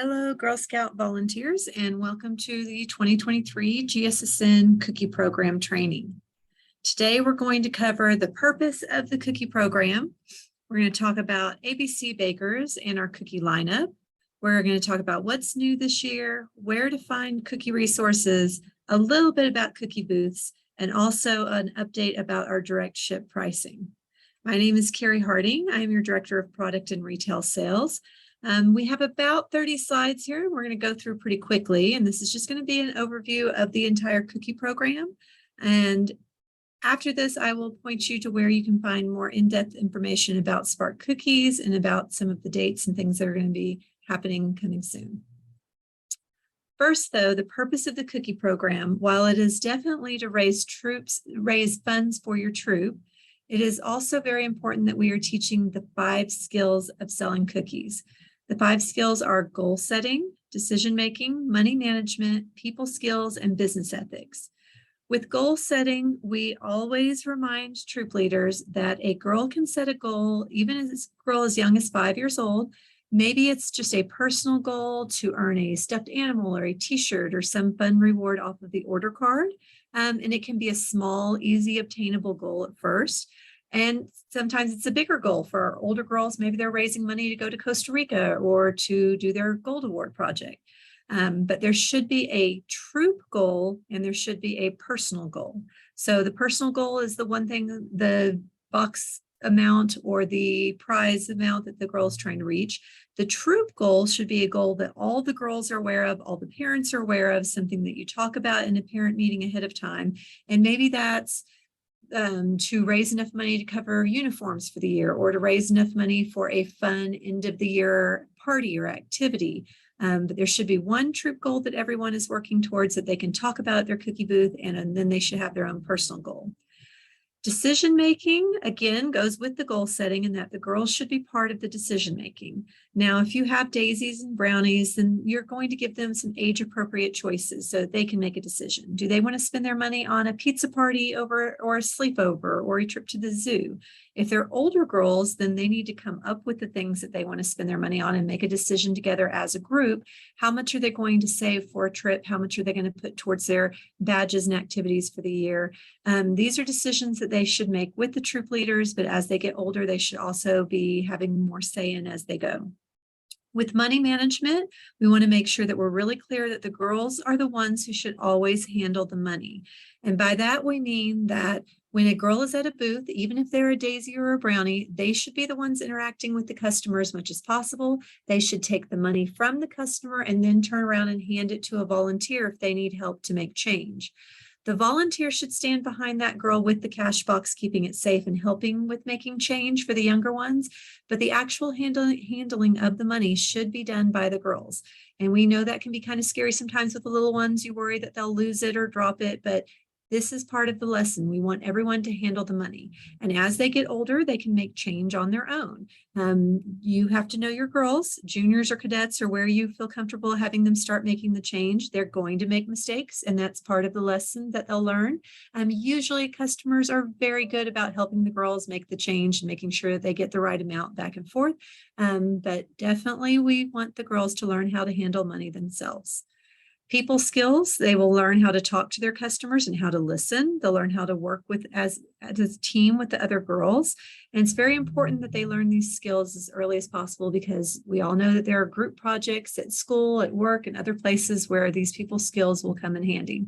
Hello, Girl Scout volunteers, and welcome to the 2023 GSSN Cookie Program training. Today, we're going to cover the purpose of the cookie program. We're going to talk about ABC bakers and our cookie lineup. We're going to talk about what's new this year, where to find cookie resources, a little bit about cookie booths, and also an update about our direct ship pricing. My name is Carrie Harding. I am your Director of Product and Retail Sales. We have about 30 slides here. We're going to go through pretty quickly, and this is just going to be an overview of the entire cookie program. And after this, I will point you to where you can find more in-depth information about Spark cookies and about some of the dates and things that are going to be happening coming soon. First, though, the purpose of the cookie program, while it is definitely to raise funds for your troop, it is also very important that we are teaching the 5 skills of selling cookies. The 5 skills are goal setting, decision-making, money management, people skills, and business ethics. With goal setting, we always remind troop leaders that a girl can set a goal, even as a girl as young as 5 years old. Maybe it's just a personal goal to earn a stuffed animal or a t-shirt or some fun reward off of the order card. And it can be a small, easy, obtainable goal at first. And sometimes it's a bigger goal for our older girls. Maybe they're raising money to go to Costa Rica or to do their Gold Award project. But there should be a troop goal and there should be a personal goal. So the personal goal is the one thing, the box amount or the prize amount that the girl is trying to reach. The troop goal should be a goal that all the girls are aware of, all the parents are aware of, something that you talk about in a parent meeting ahead of time. And maybe that's to raise enough money to cover uniforms for the year, or to raise enough money for a fun end of the year party or activity. But there should be one troop goal that everyone is working towards that they can talk about at their cookie booth, and then they should have their own personal goal. Decision making, again, goes with the goal setting, in that the girls should be part of the decision making. Now, if you have daisies and brownies, then you're going to give them some age appropriate choices so that they can make a decision. Do they want to spend their money on a pizza party or a sleepover or a trip to the zoo? If they're older girls, then they need to come up with the things that they want to spend their money on and make a decision together as a group. How much are they going to save for a trip? How much are they going to put towards their badges and activities for the year? These are decisions that they should make with the troop leaders, but as they get older, they should also be having more say in as they go. With money management, we want to make sure that we're really clear that the girls are the ones who should always handle the money. And by that, we mean that when a girl is at a booth, even if they're a daisy or a brownie, they should be the ones interacting with the customer as much as possible. They should take the money from the customer and then turn around and hand it to a volunteer if they need help to make change. The volunteer should stand behind that girl with the cash box, keeping it safe and helping with making change for the younger ones. But the actual handling of the money should be done by the girls. And we know that can be kind of scary sometimes with the little ones. You worry that they'll lose it or drop it, but this is part of the lesson. We want everyone to handle the money. And as they get older, they can make change on their own. You have to know your girls, juniors or cadets, or where you feel comfortable having them start making the change. They're going to make mistakes, and that's part of the lesson that they'll learn. Usually customers are very good about helping the girls make the change and making sure that they get the right amount back and forth. But definitely we want the girls to learn how to handle money themselves. People skills, they will learn how to talk to their customers and how to listen. They'll learn how to work as a team with the other girls. And it's very important that they learn these skills as early as possible, because we all know that there are group projects at school, at work, and other places where these people skills will come in handy.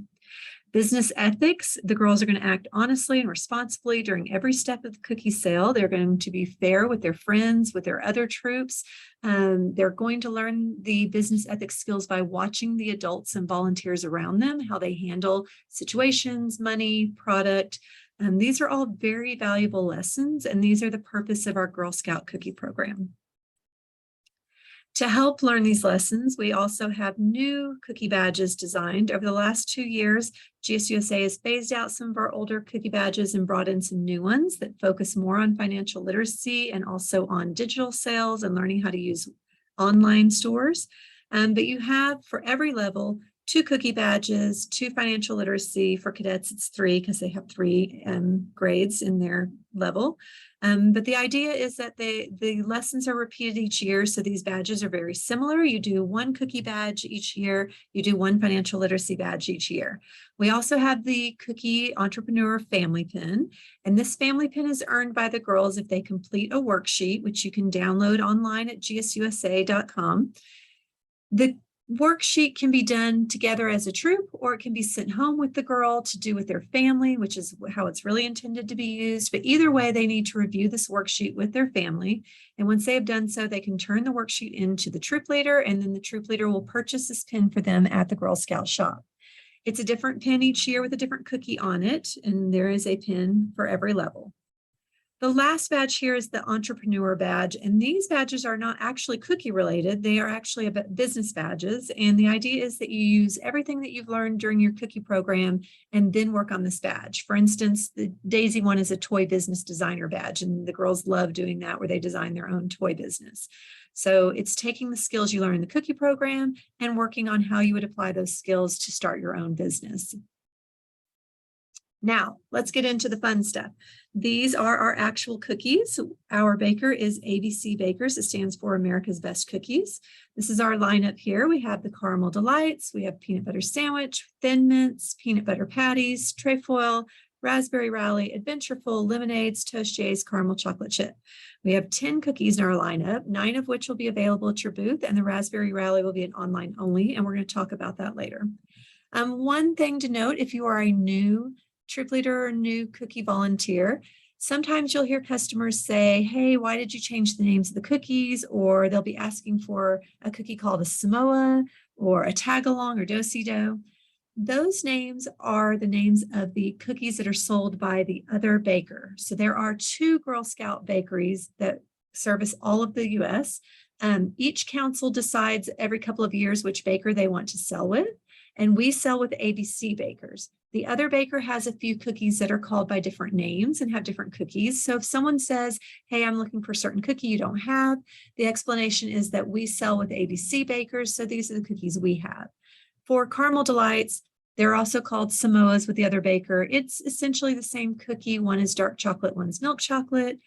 Business ethics, the girls are going to act honestly and responsibly during every step of the cookie sale. They're going to be fair with their friends, with their other troops. They're going to learn the business ethics skills by watching the adults and volunteers around them, how they handle situations, money, product. These are all very valuable lessons, and these are the purpose of our Girl Scout cookie program. To help learn these lessons, we also have new cookie badges designed. Over the last 2 years, GSUSA has phased out some of our older cookie badges and brought in some new ones that focus more on financial literacy and also on digital sales and learning how to use online stores. But you have, for every level, 2 cookie badges, 2 financial literacy. For cadets, it's 3 because they have 3 grades in their level. But the idea is that the lessons are repeated each year, so these badges are very similar. You do 1 cookie badge each year, you do 1 financial literacy badge each year. We also have the Cookie Entrepreneur Family Pin, and this family pin is earned by the girls if they complete a worksheet, which you can download online at gsusa.com. The worksheet can be done together as a troop, or it can be sent home with the girl to do with their family, which is how it's really intended to be used. But either way, they need to review this worksheet with their family. And once they have done so, they can turn the worksheet into the troop leader, and then the troop leader will purchase this pin for them at the Girl Scout shop. It's a different pin each year with a different cookie on it, and there is a pin for every level. The last badge here is the Entrepreneur Badge, and these badges are not actually cookie related. They are actually business badges, and the idea is that you use everything that you've learned during your cookie program and then work on this badge. For instance, the Daisy one is a toy business designer badge, and the girls love doing that where they design their own toy business. So it's taking the skills you learn in the cookie program and working on how you would apply those skills to start your own business. Now, let's get into the fun stuff. These are our actual cookies. Our baker is ABC Bakers. It stands for America's Best Cookies. This is our lineup here. We have the Caramel Delights, we have Peanut Butter Sandwich, Thin Mints, Peanut Butter Patties, Trefoil, Raspberry Rally, Adventureful, Lemonades, Toastiers, Caramel Chocolate Chip. We have 10 cookies in our lineup, 9 of which will be available at your booth, and the Raspberry Rally will be an online only, and we're going to talk about that later. One thing to note, if you are a new troop leader or new cookie volunteer, sometimes you'll hear customers say, hey, why did you change the names of the cookies? Or they'll be asking for a cookie called a Samoa or a tag-along or do-si-do. Those names are the names of the cookies that are sold by the other baker. So there are 2 Girl Scout bakeries that service all of the US. Each council decides every couple of years which baker they want to sell with, and we sell with ABC Bakers. The other baker has a few cookies that are called by different names and have different cookies. So if someone says, hey, I'm looking for a certain cookie you don't have, the explanation is that we sell with ABC Bakers, so these are the cookies we have. For Caramel Delights, they're also called Samoas with the other baker. It's essentially the same cookie. One is dark chocolate, one's milk chocolate.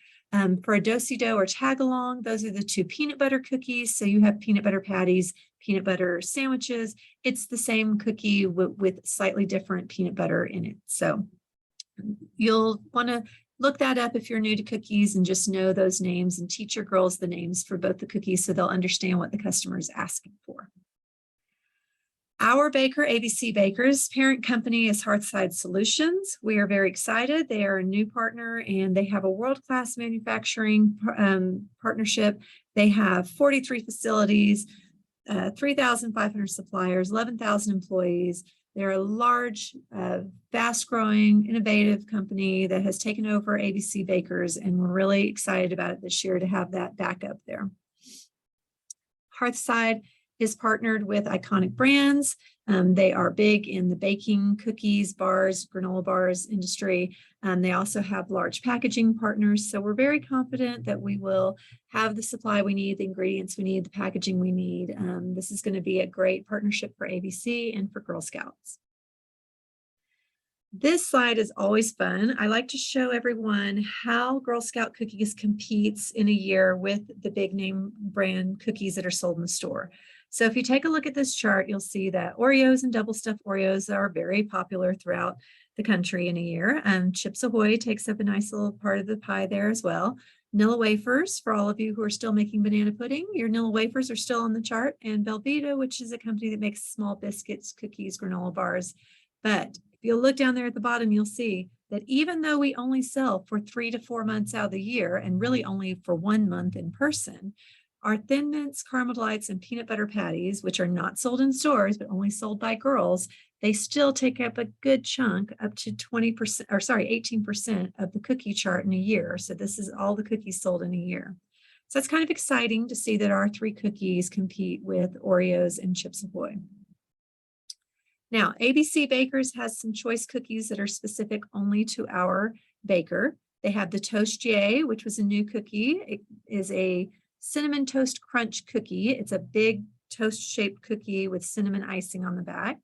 For a do-si-do or tag-along, those are the 2 peanut butter cookies. So you have peanut butter patties, peanut butter sandwiches. It's the same cookie with slightly different peanut butter in it. So you'll want to look that up if you're new to cookies and just know those names and teach your girls the names for both the cookies so they'll understand what the customer is asking for. Our baker, ABC Bakers, parent company is Hearthside Solutions. We are very excited. They are a new partner and they have a world-class manufacturing partnership. They have 43 facilities, 3,500 suppliers, 11,000 employees. They're a large, fast-growing, innovative company that has taken over ABC Bakers, and we're really excited about it this year to have that backup there. Hearthside is partnered with iconic brands. They are big in the baking, cookies, bars, granola bars industry. They also have large packaging partners. So we're very confident that we will have the supply we need, the ingredients we need, the packaging we need. This is going to be a great partnership for ABC and for Girl Scouts. This slide is always fun. I like to show everyone how Girl Scout Cookies competes in a year with the big name brand cookies that are sold in the store. So if you take a look at this chart, you'll see that Oreos and double stuffed Oreos are very popular throughout the country in a year. Chips Ahoy takes up a nice little part of the pie there as well. Nilla wafers, for all of you who are still making banana pudding, your Nilla wafers are still on the chart. And Belvita, which is a company that makes small biscuits, cookies, granola bars. But if you'll look down there at the bottom, you'll see that even though we only sell for 3 to 4 months out of the year, and really only for 1 month in person, our Thin Mints, Caramel Delights, and Peanut Butter Patties, which are not sold in stores, but only sold by girls, they still take up a good chunk, up to 20%, or sorry, 18% of the cookie chart in a year. So this is all the cookies sold in a year. So it's kind of exciting to see that our 3 cookies compete with Oreos and Chips Ahoy. Now, ABC Bakers has some choice cookies that are specific only to our baker. They have the Toastier, which was a new cookie. It is a cinnamon toast crunch cookie. It's a big toast-shaped cookie with cinnamon icing on the back.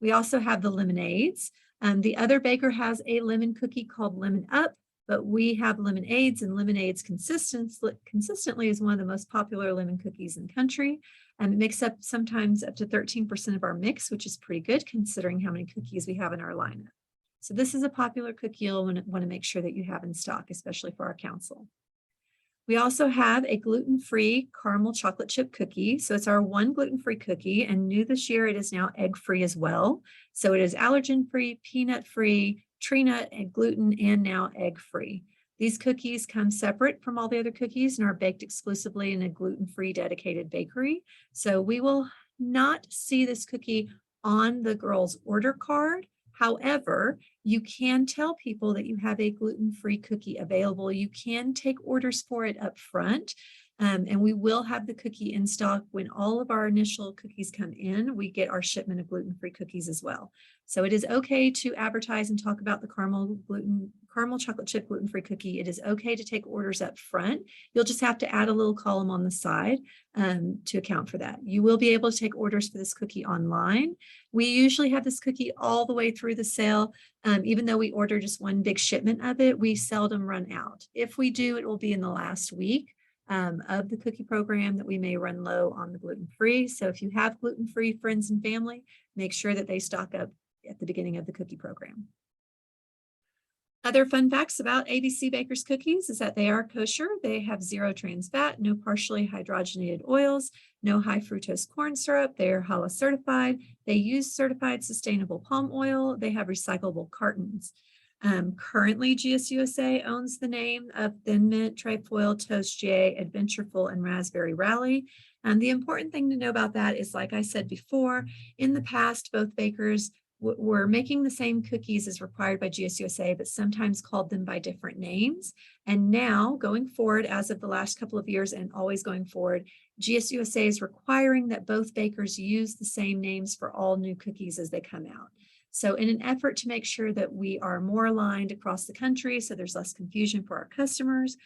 We also have the lemonades. The other baker has a lemon cookie called Lemon Up, but we have lemonades, and lemonades consistently is one of the most popular lemon cookies in the country. It makes up sometimes up to 13% of our mix, which is pretty good considering how many cookies we have in our lineup. So this is a popular cookie you'll want to make sure that you have in stock, especially for our council. We also have a gluten-free caramel chocolate chip cookie. So it's our one gluten-free cookie, and new this year, it is now egg-free as well. So it is allergen-free, peanut-free, tree nut and gluten, and now egg-free. These cookies come separate from all the other cookies and are baked exclusively in a gluten-free dedicated bakery. So we will not see this cookie on the girls' order card. However, you can tell people that you have a gluten-free cookie available. You can take orders for it up front, and we will have the cookie in stock when all of our initial cookies come in. We get our shipment of gluten-free cookies as well. So it is okay to advertise and talk about the caramel chocolate chip gluten-free cookie. It is okay to take orders up front. You'll just have to add a little column on the side to account for that. You will be able to take orders for this cookie online. We usually have this cookie all the way through the sale. Even though we order just one big shipment of it, we seldom run out. If we do, it will be in the last week of the cookie program that we may run low on the gluten-free. So if you have gluten-free friends and family, make sure that they stock up at the beginning of the cookie program. Other fun facts about ABC Baker's cookies is that they are kosher. They have 0 trans fat, no partially hydrogenated oils, no high fructose corn syrup. They are HALA certified. They use certified sustainable palm oil. They have recyclable cartons. Currently, GSUSA owns the name of Thin Mint, Trefoil, Toast J, Adventureful, and Raspberry Rally. The important thing to know about that is, like I said before, in the past, both bakers were making the same cookies as required by GSUSA, but sometimes called them by different names. And now, going forward, as of the last couple of years and always going forward, GSUSA is requiring that both bakers use the same names for all new cookies as they come out. So in an effort to make sure that we are more aligned across the country, so there's less confusion for our customers,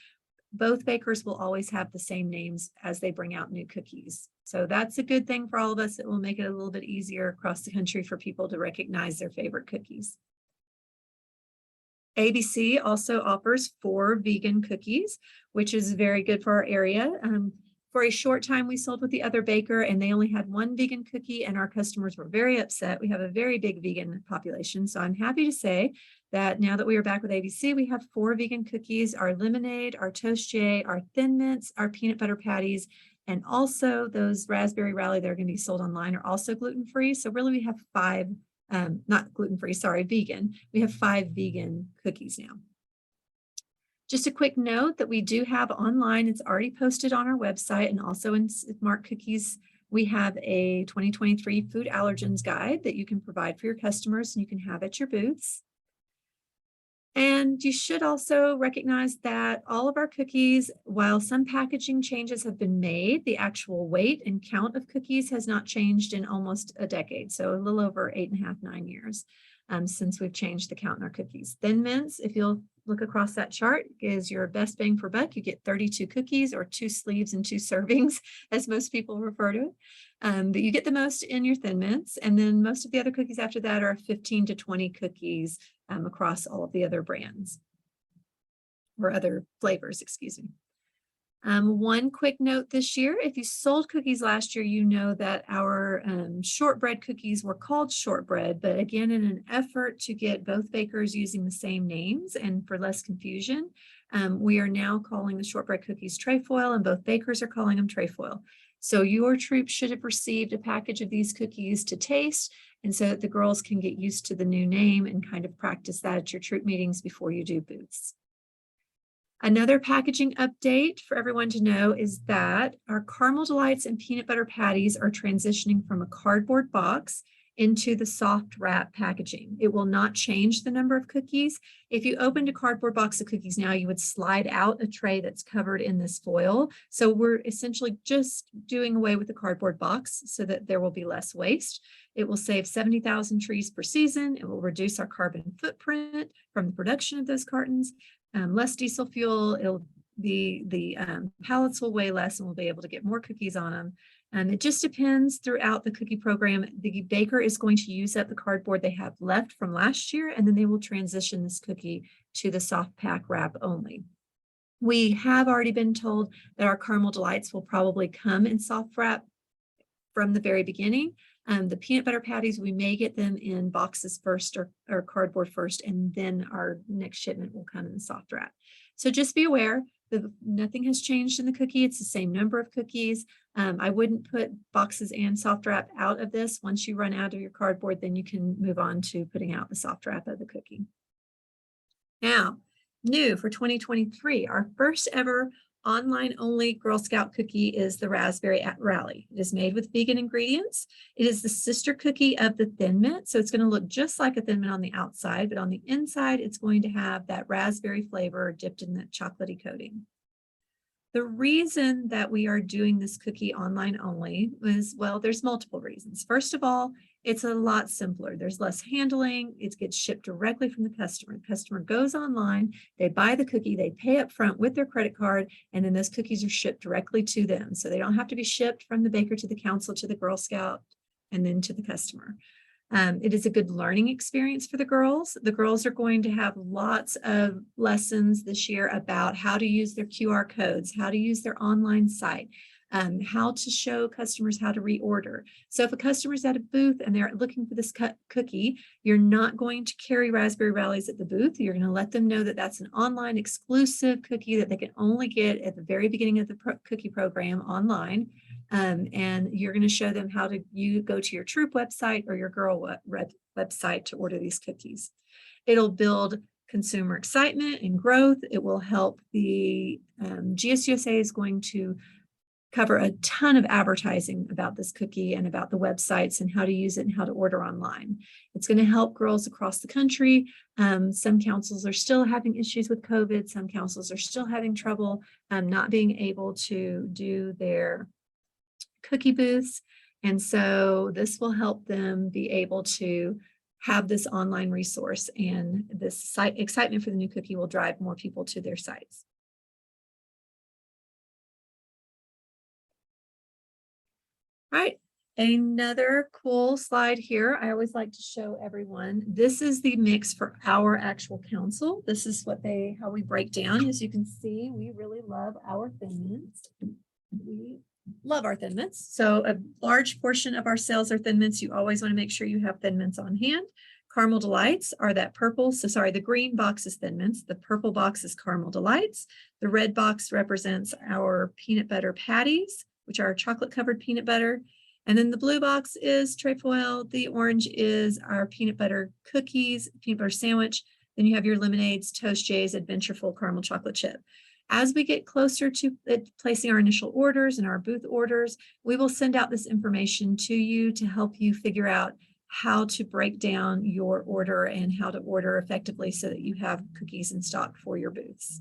both bakers will always have the same names as they bring out new cookies. So that's a good thing for all of us. It will make it a little bit easier across the country for people to recognize their favorite cookies. ABC also offers 4 vegan cookies, which is very good for our area. For a short time, we sold with the other baker and they only had 1 vegan cookie and our customers were very upset. We have a very big vegan population. So I'm happy to say that now that we are back with ABC, we have 4 vegan cookies, our lemonade, our Toast J, our Thin Mints, our peanut butter patties, and also those Raspberry Rally that are going to be sold online are also gluten-free. So really we have 5, not gluten-free, sorry, vegan. We have 5 vegan cookies now. Just a quick note that we do have online, it's already posted on our website and also in Smart Cookies, we have a 2023 food allergens guide that you can provide for your customers and you can have at your booths. And you should also recognize that all of our cookies, while some packaging changes have been made, the actual weight and count of cookies has not changed in almost a decade. So a little over 8.5, 9 years since we've changed the count in our cookies. Thin Mints, if you'll look across that chart, is your best bang for buck. You get 32 cookies or 2 sleeves and 2 servings, as most people refer to it. But you get the most in your Thin Mints. And then most of the other cookies after that are 15 to 20 cookies across all of the other brands or other flavors, excuse me. One quick note this year, if you sold cookies last year, you know that our shortbread cookies were called shortbread, but again, in an effort to get both bakers using the same names and for less confusion, we are now calling the shortbread cookies trefoil and both bakers are calling them trefoil. So your troops should have received a package of these cookies to taste, and so that the girls can get used to the new name and kind of practice that at your troop meetings before you do booths. Another packaging update for everyone to know is that our Caramel Delights and peanut butter patties are transitioning from a cardboard box into the soft wrap packaging. It will not change the number of cookies. If you opened a cardboard box of cookies now, you would slide out a tray that's covered in this foil. So we're essentially just doing away with the cardboard box so that there will be less waste. It will save 70,000 trees per season. It will reduce our carbon footprint from the production of those cartons. Less diesel fuel, the pallets will weigh less and we'll be able to get more cookies on them. It just depends throughout the cookie program. The baker is going to use up the cardboard they have left from last year, and then they will transition this cookie to the soft pack wrap only. We have already been told that our caramel delights will probably come in soft wrap from the very beginning. The peanut butter patties, we may get them in boxes first or cardboard first, and then our next shipment will come in soft wrap. So just be aware that nothing has changed in the cookie. It's the same number of cookies. I wouldn't put boxes and soft wrap out of this. Once you run out of your cardboard, then you can move on to putting out the soft wrap of the cookie. Now, new for 2023, our first ever online only Girl Scout cookie is the Raspberry Rally. It is made with vegan ingredients. It is the sister cookie of the Thin Mint. So it's going to look just like a Thin Mint on the outside, but on the inside, it's going to have that raspberry flavor dipped in that chocolatey coating. The reason that we are doing this cookie online only is, well, there's multiple reasons. First of all, it's a lot simpler. There's less handling. It gets shipped directly from the customer. The customer goes online, they buy the cookie, they pay up front with their credit card, and then those cookies are shipped directly to them. So they don't have to be shipped from the baker to the council to the Girl Scout and then to the customer. It is a good learning experience for the girls. The girls are going to have lots of lessons this year about how to use their QR codes, how to use their online site, how to show customers how to reorder. So if a customer's at a booth and they're looking for this cookie, you're not going to carry Raspberry Rallies at the booth. You're going to let them know that that's an online exclusive cookie that they can only get at the very beginning of the cookie program online. And you're going to show them how to go to your Troop website or your Girl website to order these cookies. It'll build consumer excitement and growth. It will help the GSUSA is going to cover a ton of advertising about this cookie and about the websites and how to use it and how to order online. It's going to help girls across the country. Some councils are still having issues with COVID. Some councils are still having trouble not being able to do their cookie booths. And so this will help them be able to have this online resource, and this excitement for the new cookie will drive more people to their sites. All right, another cool slide here. I always like to show everyone. This is the mix for our actual council. This is how we break down. As you can see, we really love our Thin Mints. We love our Thin Mints. So a large portion of our sales are Thin Mints. You always want to make sure you have Thin Mints on hand. Caramel Delights are that purple. So sorry, the green box is Thin Mints. The purple box is Caramel Delights. The red box represents our peanut butter patties, which are chocolate covered peanut butter. And then the blue box is trefoil. The orange is our peanut butter cookies, peanut butter sandwich. Then you have your lemonades, Toast J's, Adventureful Caramel Chocolate Chip. As we get closer to placing our initial orders and our booth orders, we will send out this information to you to help you figure out how to break down your order and how to order effectively so that you have cookies in stock for your booths.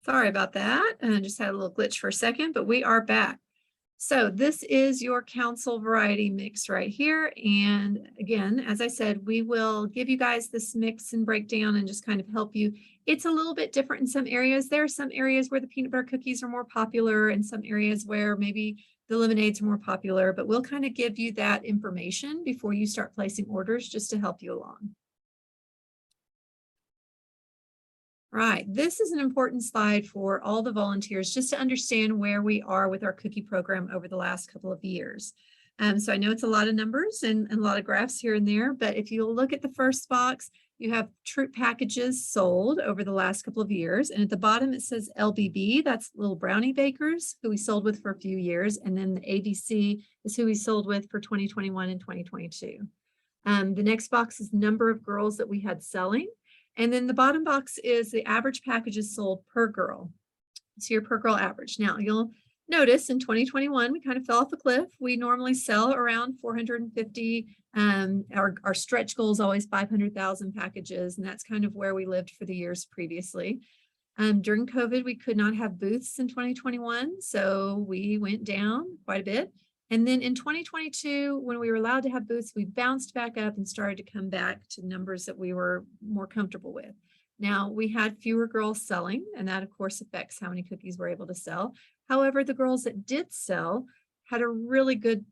Sorry about that. I just had a little glitch for a second, but we are back. So this is your council variety mix right here. And again, as I said, we will give you guys this mix and breakdown and just kind of help you. It's a little bit different in some areas. There are some areas where the peanut butter cookies are more popular and some areas where maybe the lemonades are more popular, but we'll kind of give you that information before you start placing orders just to help you along. Right, this is an important slide for all the volunteers just to understand where we are with our cookie program over the last couple of years. So I know it's a lot of numbers and a lot of graphs here and there, but if you look at the first box, you have Troop packages sold over the last couple of years. And at the bottom, it says LBB, that's Little Brownie Bakers, who we sold with for a few years. And then the ABC is who we sold with for 2021 and 2022. The next box is number of girls that we had selling. And then the bottom box is the average packages sold per girl. So your per girl average. Now you'll notice in 2021, we kind of fell off a cliff. We normally sell around 450. Our stretch goal is always 500,000 packages, and that's kind of where we lived for the years previously. During COVID, we could not have booths in 2021, so we went down quite a bit. And then in 2022, when we were allowed to have booths, we bounced back up and started to come back to numbers that we were more comfortable with. Now, we had fewer girls selling, and that, of course, affects how many cookies we're able to sell. However, the girls that did sell had a really good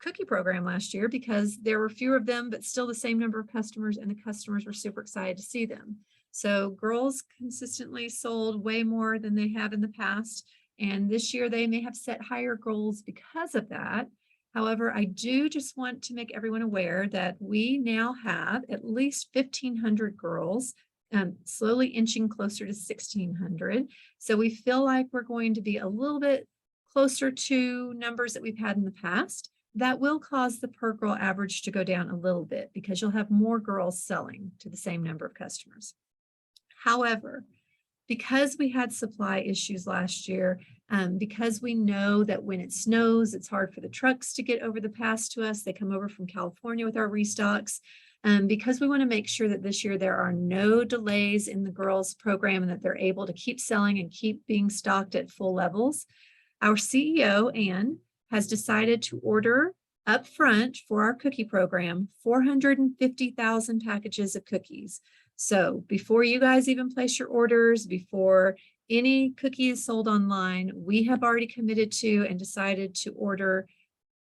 cookie program last year because there were fewer of them, but still the same number of customers, and the customers were super excited to see them. So girls consistently sold way more than they have in the past. And this year they may have set higher goals because of that. However, I do just want to make everyone aware that we now have at least 1,500 girls, slowly inching closer to 1,600. So we feel like we're going to be a little bit closer to numbers that we've had in the past. That will cause the per girl average to go down a little bit because you'll have more girls selling to the same number of customers. However, because we had supply issues last year, because we know that when it snows, it's hard for the trucks to get over the pass to us. They come over from California with our restocks. Because we want to make sure that this year there are no delays in the girls program and that they're able to keep selling and keep being stocked at full levels. Our CEO, Ann, has decided to order up front for our cookie program 450,000 packages of cookies. So before you guys even place your orders, before any cookie is sold online, we have already committed to and decided to order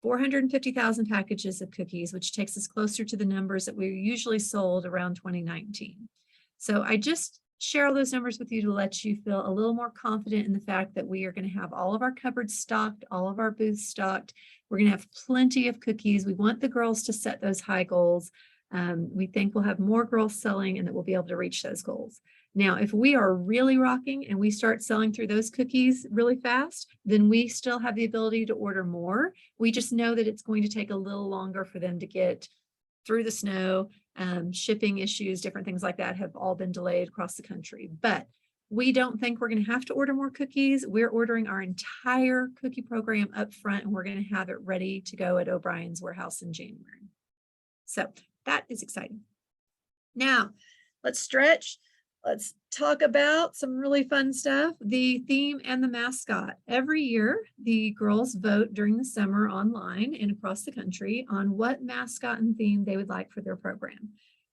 450,000 packages of cookies, which takes us closer to the numbers that we usually sold around 2019. So I just share all those numbers with you to let you feel a little more confident in the fact that we are going to have all of our cupboards stocked, all of our booths stocked. We're going to have plenty of cookies. We want the girls to set those high goals. We think we'll have more girls selling and that we'll be able to reach those goals. Now, if we are really rocking and we start selling through those cookies really fast, then we still have the ability to order more. We just know that it's going to take a little longer for them to get through the snow. Shipping issues, different things like that have all been delayed across the country. But we don't think we're going to have to order more cookies. We're ordering our entire cookie program up front, and we're going to have it ready to go at O'Brien's warehouse in January. So that is exciting. Now, let's stretch. Let's talk about some really fun stuff, the theme and the mascot. Every year, the girls vote during the summer online and across the country on what mascot and theme they would like for their program.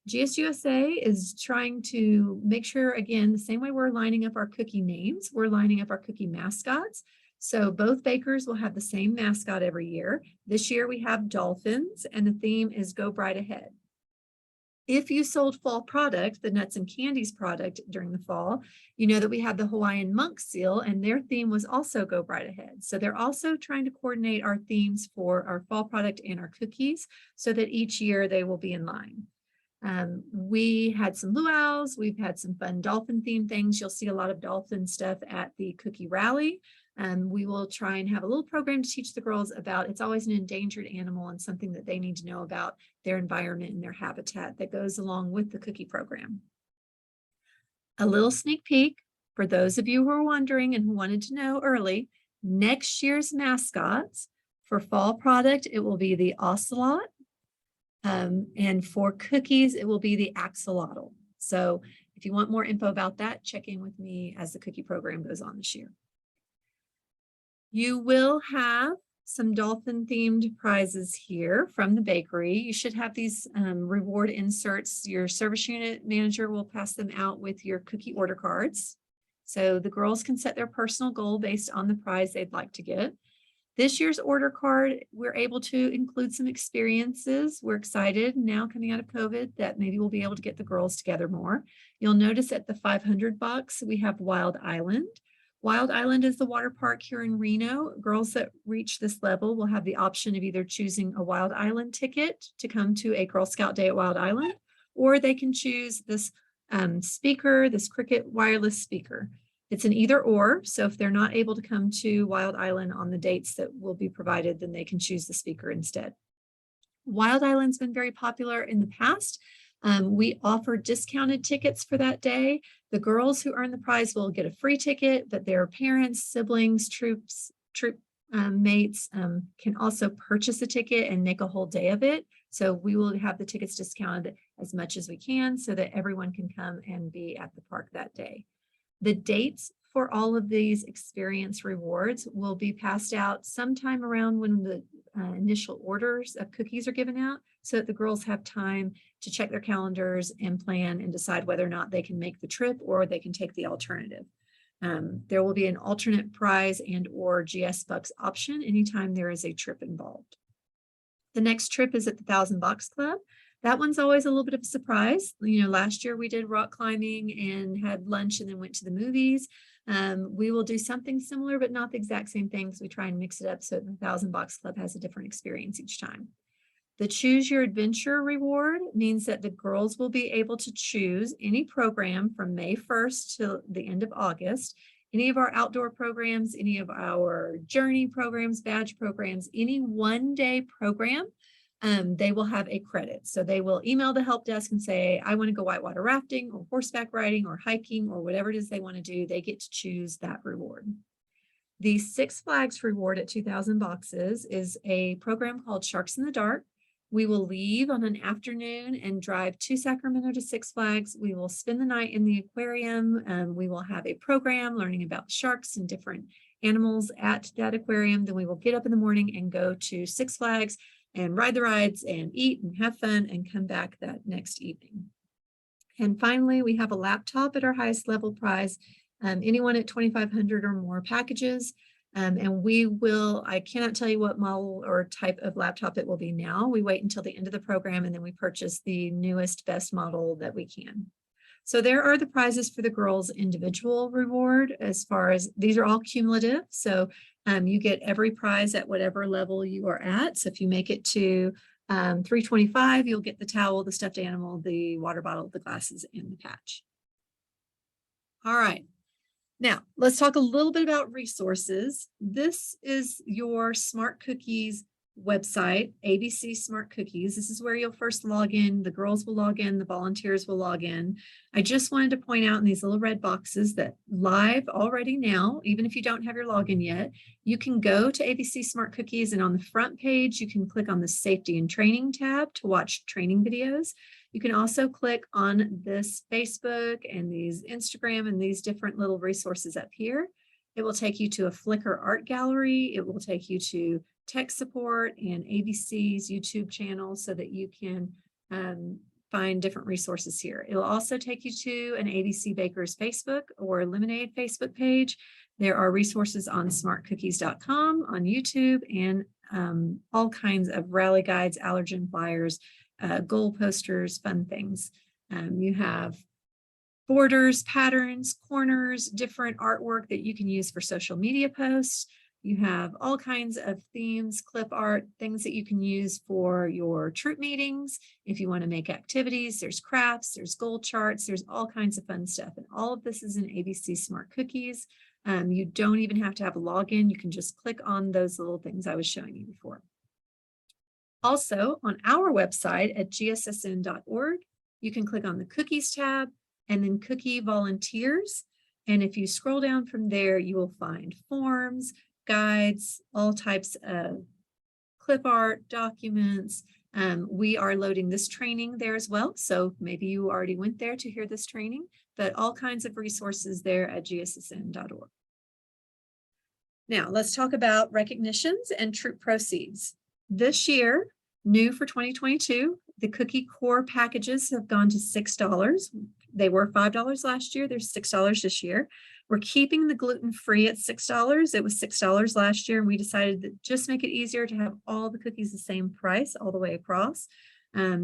GSUSA is trying to make sure, again, the same way we're lining up our cookie names, we're lining up our cookie mascots. So both bakers will have the same mascot every year. This year we have dolphins, and the theme is Go Bright Ahead. If you sold fall product, the nuts and candies product during the fall, you know that we have the Hawaiian monk seal, and their theme was also Go Bright Ahead. So they're also trying to coordinate our themes for our fall product and our cookies so that each year they will be in line. We had some luau's, we've had some fun dolphin themed things. You'll see a lot of dolphin stuff at the cookie rally. We will try and have a little program to teach the girls about it's always an endangered animal and something that they need to know about their environment and their habitat that goes along with the cookie program. A little sneak peek for those of you who are wondering and who wanted to know early, next year's mascots for fall product, it will be the ocelot. And for cookies, it will be the axolotl. So if you want more info about that, check in with me as the cookie program goes on this year. You will have some dolphin themed prizes here from the bakery. You should have these reward inserts. Your service unit manager will pass them out with your cookie order cards. So the girls can set their personal goal based on the prize they'd like to get. This year's order card, we're able to include some experiences. We're excited now coming out of COVID that maybe we'll be able to get the girls together more. You'll notice at the 500 box, we have Wild Island. Wild Island is the water park here in Reno. Girls that reach this level will have the option of either choosing a Wild Island ticket to come to a Girl Scout Day at Wild Island, or they can choose this speaker, this Cricket wireless speaker. It's an either or, so if they're not able to come to Wild Island on the dates that will be provided, then they can choose the speaker instead. Wild Island's been very popular in the past. We offer discounted tickets for that day. The girls who earn the prize will get a free ticket, but their parents, siblings, troop mates can also purchase a ticket and make a whole day of it. So we will have the tickets discounted as much as we can so that everyone can come and be at the park that day. The dates for all of these experience rewards will be passed out sometime around when the initial orders of cookies are given out, so that the girls have time to check their calendars and plan and decide whether or not they can make the trip or they can take the alternative. There will be an alternate prize and or GS Bucks option anytime there is a trip involved. The next trip is at the 1000 Box Club. That one's always a little bit of a surprise. You know, last year we did rock climbing and had lunch and then went to the movies. We will do something similar, but not the exact same thing, because we try and mix it up so the 1000 Box Club has a different experience each time. The Choose Your Adventure reward means that the girls will be able to choose any program from May 1st to the end of August. Any of our outdoor programs, any of our journey programs, badge programs, any one-day program, they will have a credit. So they will email the help desk and say, I want to go whitewater rafting or horseback riding or hiking or whatever it is they want to do. They get to choose that reward. The Six Flags reward at 2000 Boxes is a program called Sharks in the Dark. We will leave on an afternoon and drive to Sacramento to Six Flags. We will spend the night in the aquarium. We will have a program learning about sharks and different animals at that aquarium. Then we will get up in the morning and go to Six Flags and ride the rides and eat and have fun and come back that next evening. And finally, we have a laptop at our highest level prize. Anyone at 2,500 or more packages. And we will, I cannot tell you what model or type of laptop it will be now. We wait until the end of the program and then we purchase the newest, best model that we can. So there are the prizes for the girls' individual reward. As far as these are all cumulative. So you get every prize at whatever level you are at. So if you make it to 325, you'll get the towel, the stuffed animal, the water bottle, the glasses, and the patch. All right. Now, let's talk a little bit about resources. This is your Smart Cookies website, ABC Smart Cookies. This is where you'll first log in. The girls will log in, the volunteers will log in. I just wanted to point out in these little red boxes that live already now, even if you don't have your login yet, you can go to ABC Smart Cookies, and on the front page, you can click on the Safety and Training tab to watch training videos. You can also click on this Facebook and these Instagram and these different little resources up here. It will take you to a Flickr art gallery. It will take you to tech support and ABC's YouTube channel so that you can find different resources here. It will also take you to an ABC Bakers Facebook or Lemonade Facebook page. There are resources on smartcookies.com, on YouTube, and all kinds of rally guides, allergen flyers, goal posters, fun things. You have borders, patterns, corners, different artwork that you can use for social media posts. You have all kinds of themes, clip art, things that you can use for your troop meetings. If you want to make activities, there's crafts, there's goal charts, there's all kinds of fun stuff. And all of this is in ABC Smart Cookies. You don't even have to have a login. You can just click on those little things I was showing you before. Also, on our website at gssn.org, you can click on the Cookies tab and then Cookie Volunteers. And if you scroll down from there, you will find forms, guides, all types of clip art, documents. We are loading this training there as well. So maybe you already went there to hear this training, but all kinds of resources there at gssn.org. Now, let's talk about recognitions and troop proceeds. This year, new for 2022, the cookie core packages have gone to $6. They were $5 last year. They're $6 this year. We're keeping the gluten-free at $6. It was $6 last year, and we decided to just make it easier to have all the cookies the same price all the way across.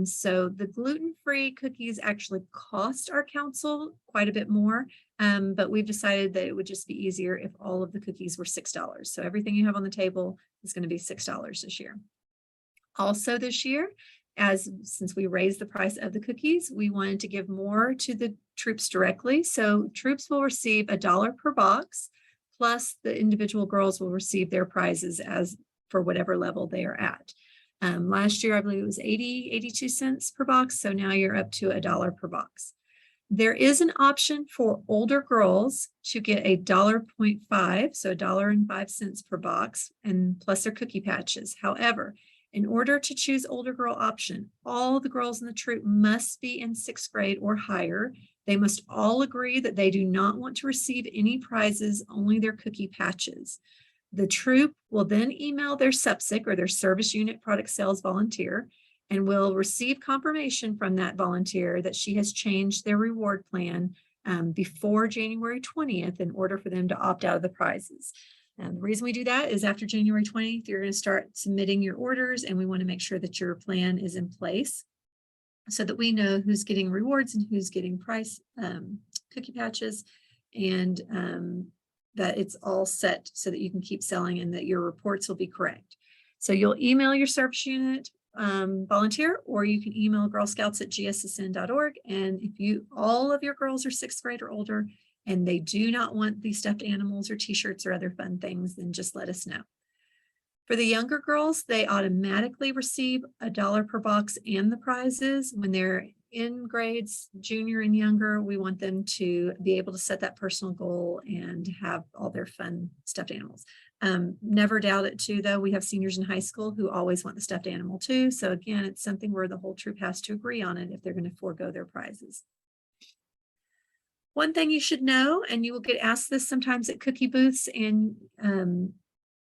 So the gluten-free cookies actually cost our council quite a bit more, but we've decided that it would just be easier if all of the cookies were $6. So everything you have on the table is going to be $6 this year. Also this year, since we raised the price of the cookies, we wanted to give more to the troops directly. So troops will receive $1 per box, plus the individual girls will receive their prizes as for whatever level they are at. Last year, I believe it was 82 cents per box. So now you're up to $1 per box. There is an option for older girls to get $1.5, so $1.05 per box, and plus their cookie patches. However, in order to choose older girl option, all the girls in the troop must be in 6th grade or higher. They must all agree that they do not want to receive any prizes, only their cookie patches. The troop will then email their SUPSIC or their service unit product sales volunteer and will receive confirmation from that volunteer that she has changed their reward plan before January 20th in order for them to opt out of the prizes. The reason we do that is after January 20th, you're going to start submitting your orders, and we want to make sure that your plan is in place so that we know who's getting rewards and who's getting price cookie patches, and that it's all set so that you can keep selling and that your reports will be correct. So you'll email your service unit volunteer, or you can email girlscouts@gssn.org. And if all of your girls are 6th grade or older and they do not want these stuffed animals or t-shirts or other fun things, then just let us know. For the younger girls, they automatically receive $1 per box and the prizes. When they're in grades junior and younger, we want them to be able to set that personal goal and have all their fun stuffed animals. Never doubt it too, though. We have seniors in high school who always want the stuffed animal too. So again, it's something where the whole troop has to agree on it if they're going to forego their prizes. One thing you should know, and you will get asked this sometimes at cookie booths, and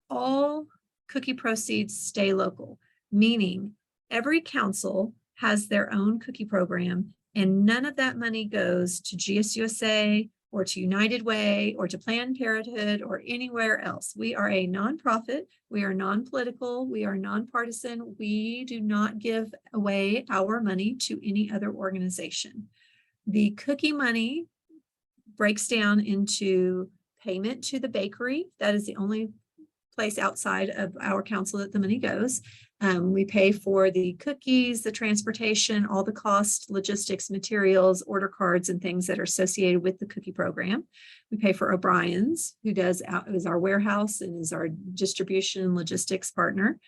all cookie proceeds stay local, meaning every council has their own cookie program, and none of that money goes to GSUSA or to United Way or to Planned Parenthood or anywhere else. We are a nonprofit. We are non-political. We are nonpartisan. We do not give away our money to any other organization. The cookie money breaks down into payment to the bakery. That is the only place outside of our council that the money goes. We pay for the cookies, the transportation, all the cost, logistics, materials, order cards, and things that are associated with the cookie program. We pay for O'Brien's, who is our warehouse and is our distribution logistics partner.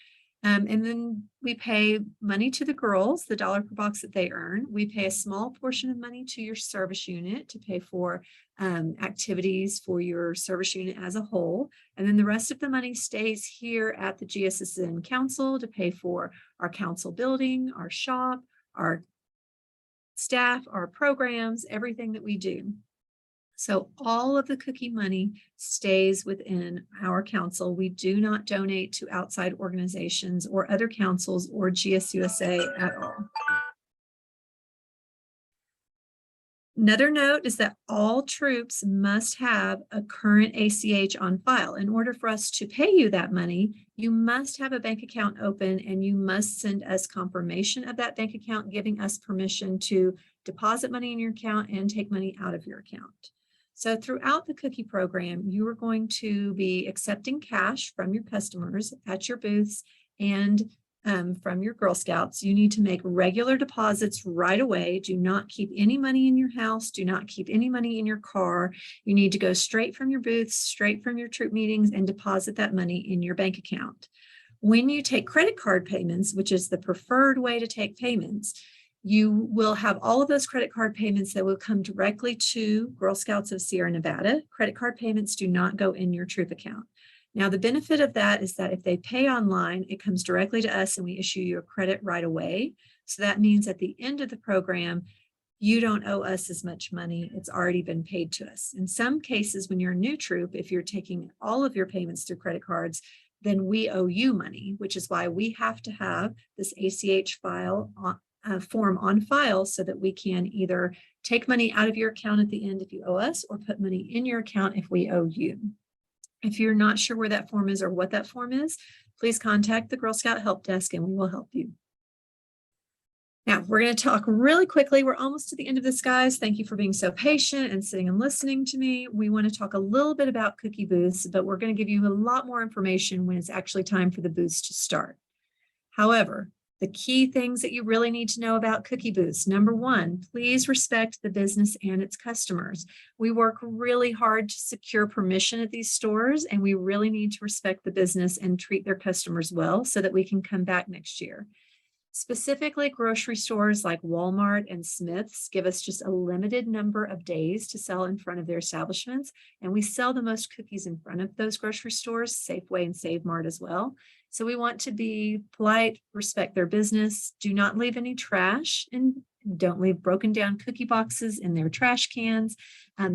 And then we pay money to the girls, the $1 per box that they earn. We pay a small portion of money to your service unit to pay for activities for your service unit as a whole. And then the rest of the money stays here at the GSSN Council to pay for our council building, our shop, our staff, our programs, everything that we do. So all of the cookie money stays within our council. We do not donate to outside organizations or other councils or GSUSA at all. Another note is that all troops must have a current ACH on file. In order for us to pay you that money, you must have a bank account open, and you must send us confirmation of that bank account, giving us permission to deposit money in your account and take money out of your account. So throughout the cookie program, you are going to be accepting cash from your customers at your booths and from your Girl Scouts. You need to make regular deposits right away. Do not keep any money in your house. Do not keep any money in your car. You need to go straight from your booths, straight from your troop meetings, and deposit that money in your bank account. When you take credit card payments, which is the preferred way to take payments, you will have all of those credit card payments that will come directly to Girl Scouts of Sierra Nevada. Credit card payments do not go in your troop account. Now, the benefit of that is that if they pay online, it comes directly to us and we issue you a credit right away. So that means at the end of the program, you don't owe us as much money. It's already been paid to us. In some cases, when you're a new troop, if you're taking all of your payments through credit cards, then we owe you money, which is why we have to have this ACH file form on file so that we can either take money out of your account at the end if you owe us, or put money in your account if we owe you. If you're not sure where that form is or what that form is, please contact the Girl Scout Help Desk and we will help you. Now, we're going to talk really quickly. We're almost to the end of this, guys. Thank you for being so patient and sitting and listening to me. We want to talk a little bit about cookie booths, but we're going to give you a lot more information when it's actually time for the booths to start. However, the key things that you really need to know about cookie booths. Number one, please respect the business and its customers. We work really hard to secure permission at these stores, and we really need to respect the business and treat their customers well so that we can come back next year. Specifically, grocery stores like Walmart and Smith's give us just a limited number of days to sell in front of their establishments. And we sell the most cookies in front of those grocery stores, Safeway and Save Mart as well. So we want to be polite, respect their business, do not leave any trash, and don't leave broken down cookie boxes in their trash cans.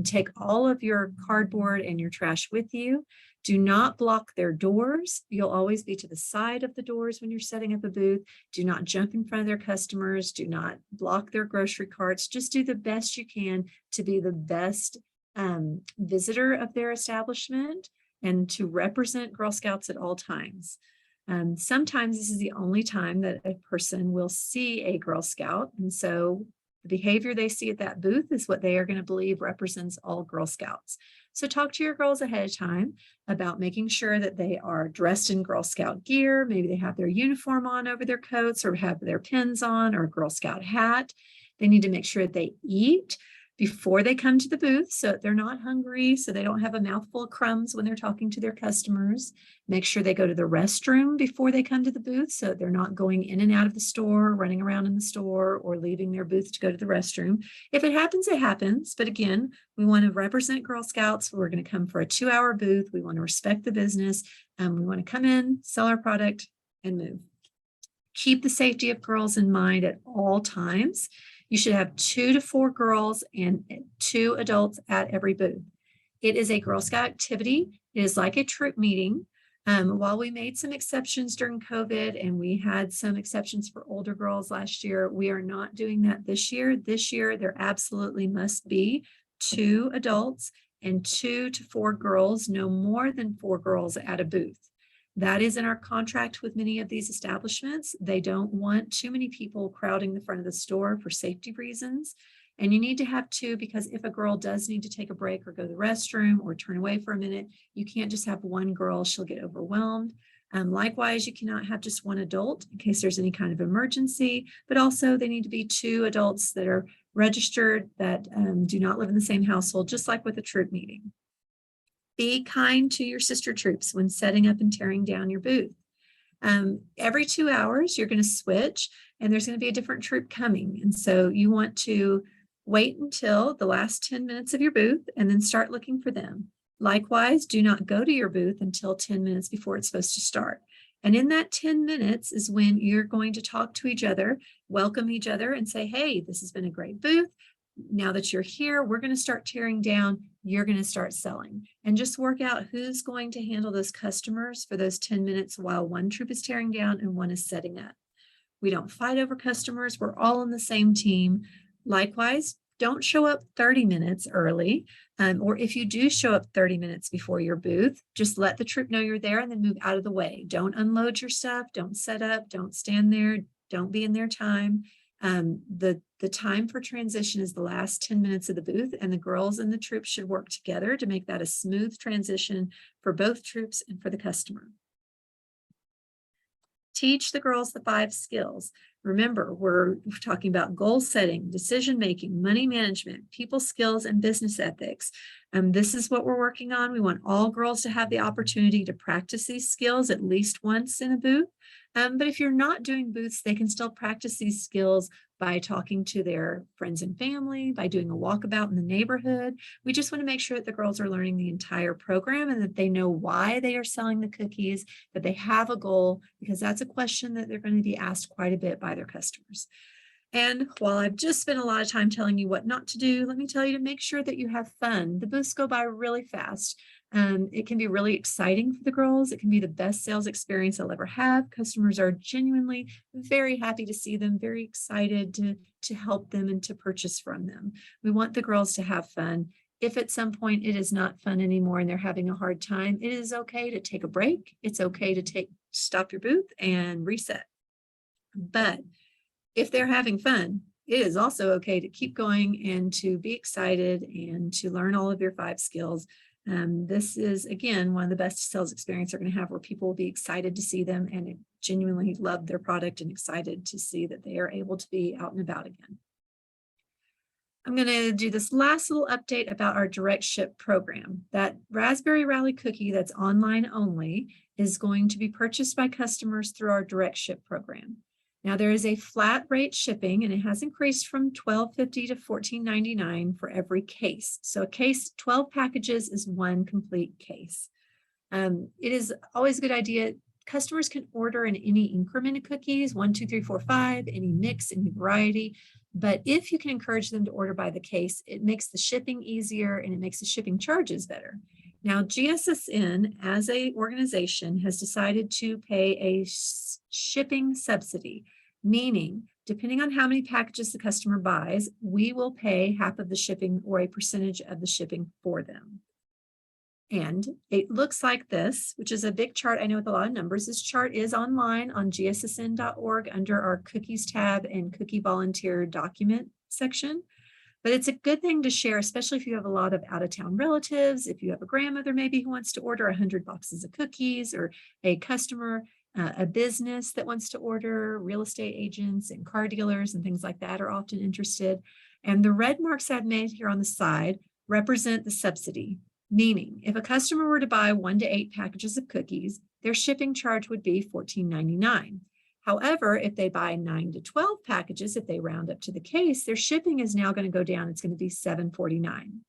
Take all of your cardboard and your trash with you. Do not block their doors. You'll always be to the side of the doors when you're setting up a booth. Do not jump in front of their customers. Do not block their grocery carts. Just do the best you can to be the best visitor of their establishment and to represent Girl Scouts at all times. Sometimes this is the only time that a person will see a Girl Scout. And so the behavior they see at that booth is what they are going to believe represents all Girl Scouts. So talk to your girls ahead of time about making sure that they are dressed in Girl Scout gear. Maybe they have their uniform on over their coats or have their pins on or a Girl Scout hat. They need to make sure that they eat before they come to the booth so they're not hungry, so they don't have a mouthful of crumbs when they're talking to their customers. Make sure they go to the restroom before they come to the booth so they're not going in and out of the store, running around in the store, or leaving their booth to go to the restroom. If it happens, it happens. But again, we want to represent Girl Scouts. We're going to come for a 2-hour booth. We want to respect the business. We want to come in, sell our product, and move. Keep the safety of girls in mind at all times. You should have 2 to 4 girls and 2 adults at every booth. It is a Girl Scout activity. It is like a troop meeting. While we made some exceptions during COVID and we had some exceptions for older girls last year, we are not doing that this year. This year, there absolutely must be 2 adults and 2 to 4 girls, no more than 4 girls at a booth. That is in our contract with many of these establishments. They don't want too many people crowding the front of the store for safety reasons. And you need to have 2 because if a girl does need to take a break or go to the restroom or turn away for a minute, you can't just have 1 girl, she'll get overwhelmed. Likewise, you cannot have just 1 adult in case there's any kind of emergency, but also they need to be 2 adults that are registered that do not live in the same household, just like with a troop meeting. Be kind to your sister troops when setting up and tearing down your booth. Every 2 hours, you're going to switch and there's going to be a different troop coming. And so you want to wait until the last 10 minutes of your booth and then start looking for them. Likewise, do not go to your booth until 10 minutes before it's supposed to start. And in that 10 minutes is when you're going to talk to each other, welcome each other and say, hey, this has been a great booth. Now that you're here, we're going to start tearing down. You're going to start selling and just work out who's going to handle those customers for those 10 minutes while one troop is tearing down and one is setting up. We don't fight over customers. We're all on the same team. Likewise, don't show up 30 minutes early. Or if you do show up 30 minutes before your booth, just let the troop know you're there and then move out of the way. Don't unload your stuff. Don't set up. Don't stand there. Don't be in their time. The time for transition is the last 10 minutes of the booth, and the girls and the troops should work together to make that a smooth transition for both troops and for the customer. Teach the girls the 5 skills. Remember, we're talking about goal setting, decision making, money management, people skills, and business ethics. This is what we're working on. We want all girls to have the opportunity to practice these skills at least once in a booth. But if you're not doing booths, they can still practice these skills by talking to their friends and family, by doing a walkabout in the neighborhood. We just want to make sure that the girls are learning the entire program and that they know why they are selling the cookies, that they have a goal, because that's a question that they're going to be asked quite a bit by their customers. And while I've just spent a lot of time telling you what not to do, let me tell you to make sure that you have fun. The booths go by really fast. It can be really exciting for the girls. It can be the best sales experience they'll ever have. Customers are genuinely very happy to see them, very excited to help them and to purchase from them. We want the girls to have fun. If at some point it is not fun anymore and they're having a hard time, it is okay to take a break. It's okay to stop your booth and reset. But if they're having fun, it is also okay to keep going and to be excited and to learn all of your 5 skills. This is, again, one of the best sales experiences they're going to have, where people will be excited to see them and genuinely love their product and excited to see that they are able to be out and about again. I'm going to do this last little update about our direct ship program. That Raspberry Rally cookie that's online only is going to be purchased by customers through our direct ship program. Now there is a flat rate shipping, and it has increased from $12.50 to $14.99 for every case. So a case, 12 packages is one complete case. It is always a good idea. Customers can order in any increment of cookies, 1, 2, 3, 4, 5, any mix, any variety. But if you can encourage them to order by the case, it makes the shipping easier and it makes the shipping charges better. Now, GSSN as an organization has decided to pay a shipping subsidy, meaning depending on how many packages the customer buys, we will pay half of the shipping or a percentage of the shipping for them. And it looks like this, which is a big chart, I know, with a lot of numbers. This chart is online on gssn.org under our cookies tab and cookie volunteer document section. But it's a good thing to share, especially if you have a lot of out-of-town relatives, if you have a grandmother maybe who wants to order 100 boxes of cookies, or a customer, a business that wants to order, real estate agents and car dealers and things like that are often interested. And the red marks I've made here on the side represent the subsidy, meaning if a customer were to buy 1 to 8 packages of cookies, their shipping charge would be $14.99. However, if they buy 9 to 12 packages, if they round up to the case, their shipping is now going to go down. It's going to be $7.49.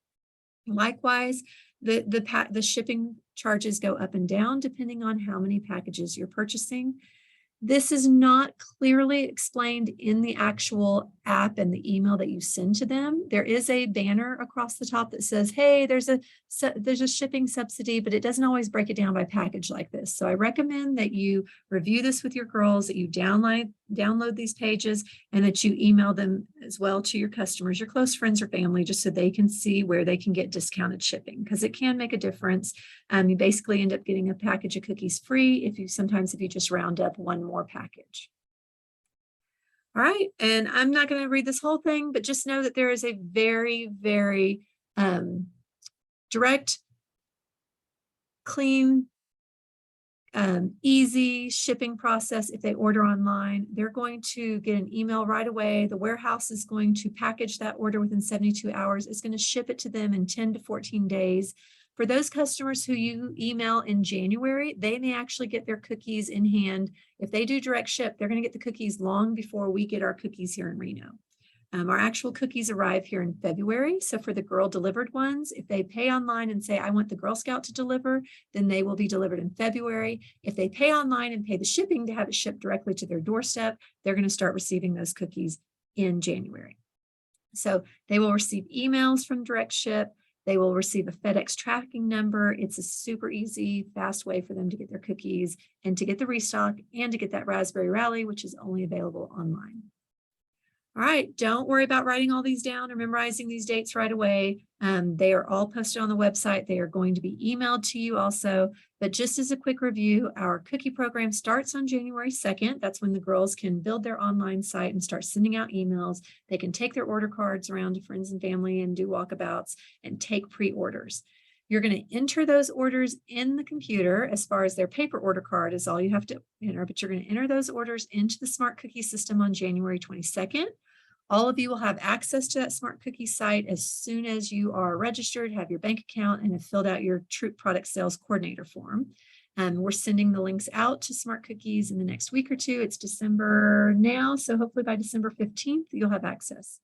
Likewise, the shipping charges go up and down depending on how many packages you're purchasing. This is not clearly explained in the actual app and the email that you send to them. There is a banner across the top that says, hey, there's a shipping subsidy, but it doesn't always break it down by package like this. So I recommend that you review this with your girls, that you download these pages, and that you email them as well to your customers, your close friends or family, just so they can see where they can get discounted shipping, because it can make a difference. You basically end up getting a package of cookies free if you just round up one more package. All right, and I'm not going to read this whole thing, but just know that there is a very, very direct, clean, easy shipping process. If they order online, they're going to get an email right away. The warehouse is going to package that order within 72 hours. It's going to ship it to them in 10 to 14 days. For those customers who you email in January, they may actually get their cookies in hand. If they do direct ship, they're going to get the cookies long before we get our cookies here in Reno. Our actual cookies arrive here in February. So for the girl delivered ones, if they pay online and say, I want the Girl Scout to deliver, then they will be delivered in February. If they pay online and pay the shipping to have it shipped directly to their doorstep, they're going to start receiving those cookies in January. So they will receive emails from direct ship. They will receive a FedEx tracking number. It's a super easy, fast way for them to get their cookies and to get the restock and to get that Raspberry Rally, which is only available online. All right, don't worry about writing all these down or memorizing these dates right away. They are all posted on the website. They are going to be emailed to you also. But just as a quick review, our cookie program starts on January 2nd. That's when the girls can build their online site and start sending out emails. They can take their order cards around to friends and family and do walkabouts and take pre-orders. You're going to enter those orders in the computer. As far as their paper order card is all you have to enter, but you're going to enter those orders into the Smart Cookie system on January 22nd. All of you will have access to that Smart Cookie site as soon as you are registered, have your bank account, and have filled out your Troop Product Sales Coordinator form. We're sending the links out to Smart Cookies in the next week or two. It's December now, so hopefully by December 15th, you'll have access.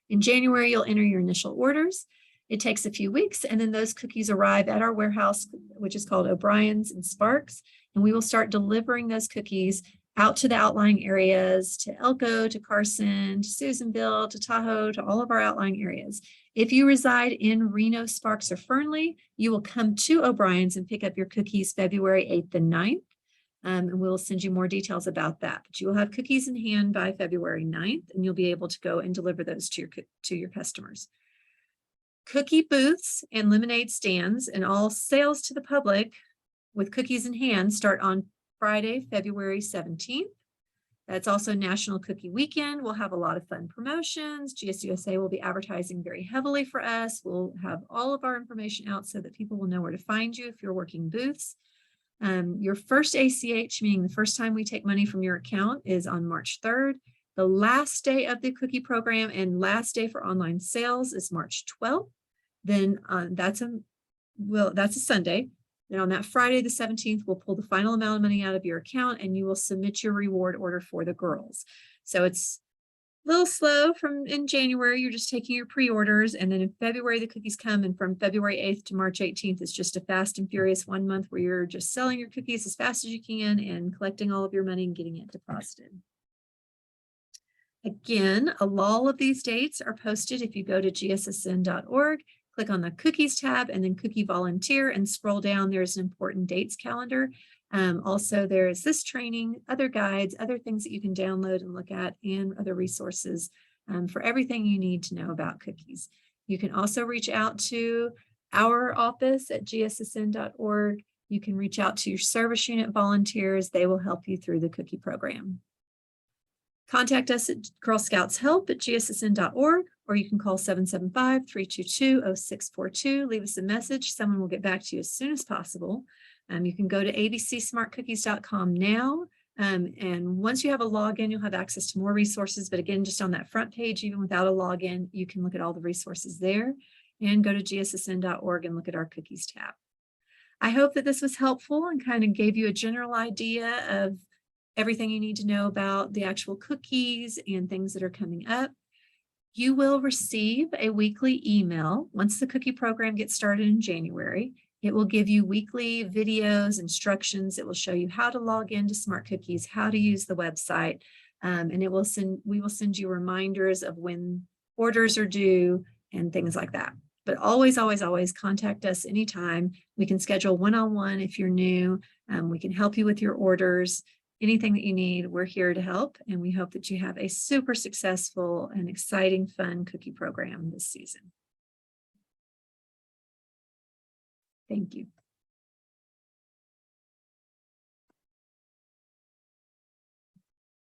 In January, you'll enter your initial orders. It takes a few weeks, and then those cookies arrive at our warehouse, which is called O'Brien's and Sparks, and we will start delivering those cookies out to the outlying areas, to Elko, to Carson, to Susanville, to Tahoe, to all of our outlying areas. If you reside in Reno, Sparks, or Fernley, you will come to O'Brien's and pick up your cookies February 8th and 9th. And we'll send you more details about that. But you will have cookies in hand by February 9th, and you'll be able to go and deliver those to your customers. Cookie booths and lemonade stands and all sales to the public with cookies in hand start on Friday, February 17th. That's also National Cookie Weekend. We'll have a lot of fun promotions. GSUSA will be advertising very heavily for us. We'll have all of our information out so that people will know where to find you if you're working booths. Your first ACH, meaning the first time we take money from your account, is on March 3rd. The last day of the cookie program and last day for online sales is March 12th. Then that's a Sunday. Then on that Friday, the 17th, we'll pull the final amount of money out of your account and you will submit your reward order for the girls. So it's a little slow from in January, you're just taking your pre-orders, and then in February, the cookies come, and from February 8th to March 18th, it's just a fast and furious 1 month where you're just selling your cookies as fast as you can and collecting all of your money and getting it deposited. Again, all of these dates are posted if you go to gssn.org, click on the cookies tab and then cookie volunteer and scroll down. There's an important dates calendar. Also, there's this training, other guides, other things that you can download and look at, and other resources for everything you need to know about cookies. You can also reach out to our office at gssn.org. You can reach out to your service unit volunteers. They will help you through the cookie program. Contact us at Girl Scouts Help at gssn.org, or you can call 775-322-0642. Leave us a message. Someone will get back to you as soon as possible. You can go to abcsmartcookies.com now. And once you have a login, you'll have access to more resources. But again, just on that front page, even without a login, you can look at all the resources there, and go to gssn.org and look at our cookies tab. I hope that this was helpful and kind of gave you a general idea of everything you need to know about the actual cookies and things that are coming up. You will receive a weekly email once the cookie program gets started in January. It will give you weekly videos, instructions. It will show you how to log into Smart Cookies, how to use the website, and we will send you reminders of when orders are due and things like that. But always, always, always contact us anytime. We can schedule one-on-one if you're new. We can help you with your orders. Anything that you need, we're here to help. And we hope that you have a super successful and exciting, fun cookie program this season. Thank you.